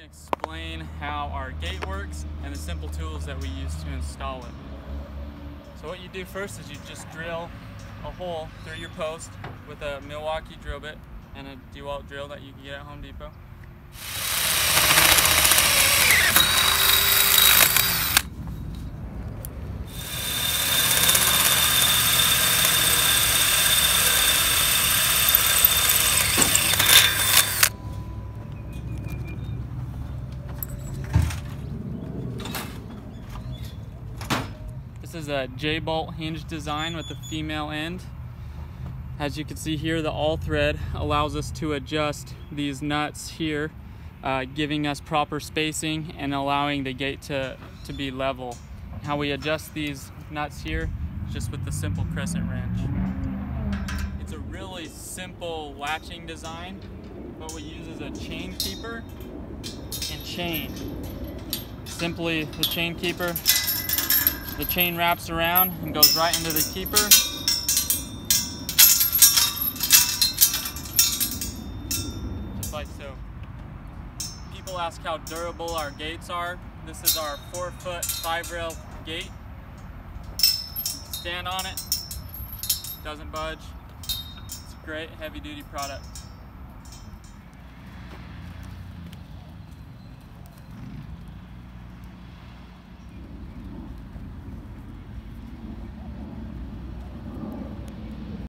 to explain how our gate works and the simple tools that we use to install it. So what you do first is you just drill a hole through your post with a Milwaukee drill bit and a DeWalt drill that you can get at Home Depot. This is a J-bolt hinge design with a female end. As you can see here, the all thread allows us to adjust these nuts here, giving us proper spacing and allowing the gate to be level. How we adjust these nuts here is just with the simple crescent wrench. It's a really simple latching design. What we use is a chain keeper and chain. Simply the chain keeper. The chain wraps around and goes right into the keeper. Just like so. People ask how durable our gates are. This is our 4-foot 5-rail gate. Stand on it, doesn't budge. It's a great heavy duty product.